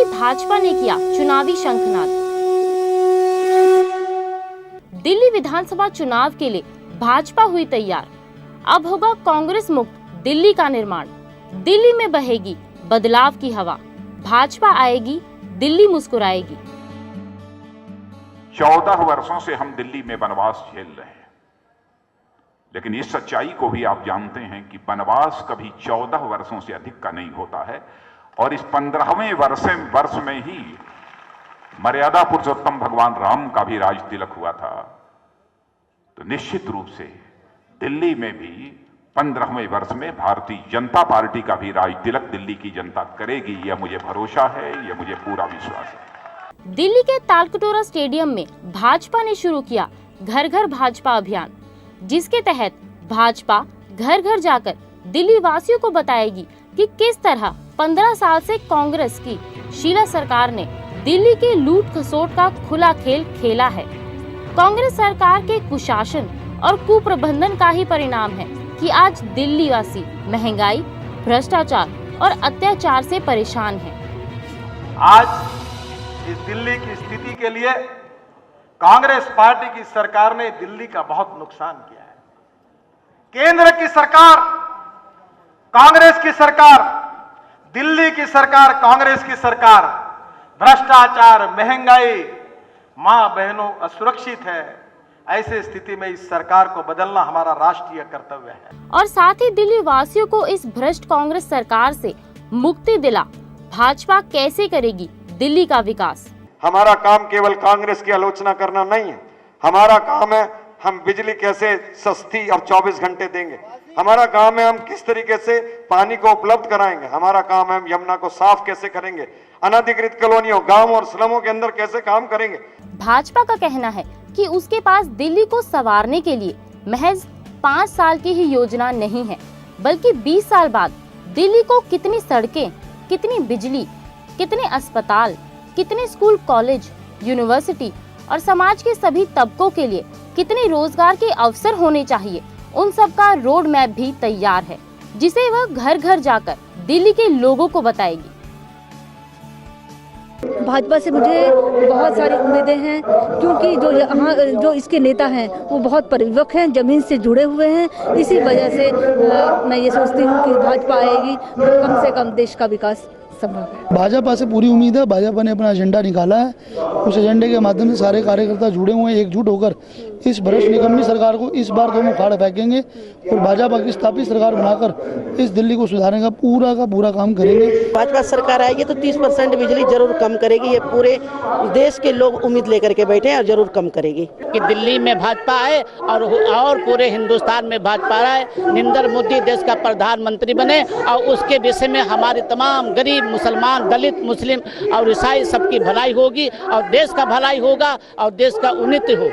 भाजपा ने किया चुनावी शंखनाद। दिल्ली विधानसभा चुनाव के लिए भाजपा हुई तैयार। अब होगा कांग्रेस मुक्त दिल्ली का निर्माण। दिल्ली में बहेगी बदलाव की हवा। भाजपा आएगी, दिल्ली मुस्कुराएगी। 14 वर्षों से हम दिल्ली में वनवास झेल रहे हैं, लेकिन इस सच्चाई को भी आप जानते हैं कि वनवास कभी 14 वर्षों से अधिक का नहीं होता है। और इस 15वें वर्ष में ही मर्यादा पुरुषोत्तम भगवान राम का भी राज तिलक हुआ था। तो निश्चित रूप से दिल्ली में भी 15वें वर्ष में भारतीय जनता पार्टी का भी राज तिलक दिल्ली की जनता करेगी। यह मुझे भरोसा है, यह मुझे पूरा विश्वास है। दिल्ली के तालकटोरा स्टेडियम में भाजपा ने शुरू किया घर घर भाजपा अभियान, जिसके तहत भाजपा घर घर जाकर दिल्ली वासियों को बताएगी कि किस तरह 15 साल से कांग्रेस की शीला सरकार ने दिल्ली के लूट खसोट का खुला खेल खेला है। कांग्रेस सरकार के कुशासन और कुप्रबंधन का ही परिणाम है कि आज दिल्ली वासी महंगाई, भ्रष्टाचार और अत्याचार से परेशान हैं। आज इस दिल्ली की स्थिति के लिए कांग्रेस पार्टी की सरकार ने दिल्ली का बहुत नुकसान किया है। केंद्र की सरकार, कांग्रेस की सरकार, दिल्ली की सरकार, कांग्रेस की सरकार भ्रष्टाचार, महंगाई, मां बहनों असुरक्षित है। ऐसे स्थिति में इस सरकार को बदलना हमारा राष्ट्रीय कर्तव्य है। और साथ ही दिल्ली वासियों को इस भ्रष्ट कांग्रेस सरकार से मुक्ति दिला भाजपा कैसे करेगी दिल्ली का विकास। हमारा काम केवल कांग्रेस की आलोचना करना नहीं है। हमारा काम है हम बिजली कैसे सस्ती और 24 घंटे देंगे। हमारा काम है हम किस तरीके से पानी को उपलब्ध कराएंगे। हमारा काम है हम यमुना को साफ कैसे करेंगे। अनधिकृत कॉलोनियों, गांव और स्लमों के अंदर कैसे काम करेंगे। भाजपा का कहना है कि उसके पास दिल्ली को संवारने के लिए महज 5 साल की ही योजना नहीं है, बल्कि 20 साल बाद दिल्ली को कितनी सड़कें, कितनी बिजली, कितने अस्पताल, कितने स्कूल, कॉलेज, यूनिवर्सिटी और समाज के सभी तबकों के लिए कितने रोजगार के अवसर होने चाहिए, उन सब का रोड मैप भी तैयार है, जिसे वह घर घर जाकर दिल्ली के लोगों को बताएगी। भाजपा से मुझे बहुत सारी उम्मीदें हैं, क्योंकि जो इसके नेता हैं वो बहुत परिपक्व हैं, जमीन से जुड़े हुए हैं। इसी वजह से मैं ये सोचती हूँ कि भाजपा आएगी तो कम से कम देश का विकास संभव है। भाजपा से पूरी उम्मीद है। भाजपा ने अपना एजेंडा निकाला है, उस एजेंडे के माध्यम से सारे कार्यकर्ता जुड़े हुए हैं। एकजुट होकर इस भ्रष्ट निकम्मी सरकार को इस बार दोनों उखाड़ फेंकेंगे और भाजपा की स्थापित सरकार बनाकर इस दिल्ली को सुधारने का पूरा काम करेंगे। भाजपा सरकार आएगी तो 30% बिजली जरूर कम करेगी। ये पूरे देश के लोग उम्मीद लेकर के बैठे हैं और जरूर कम करेगी कि दिल्ली में भाजपा आए और पूरे हिंदुस्तान में भाजपा आए। नरेंद्र मोदी देश का प्रधानमंत्री बने और उसके विषय में हमारे तमाम गरीब, मुसलमान, दलित, मुस्लिम और ईसाई सबकी भलाई होगी और देश का भलाई होगा और देश का उन्नति हो।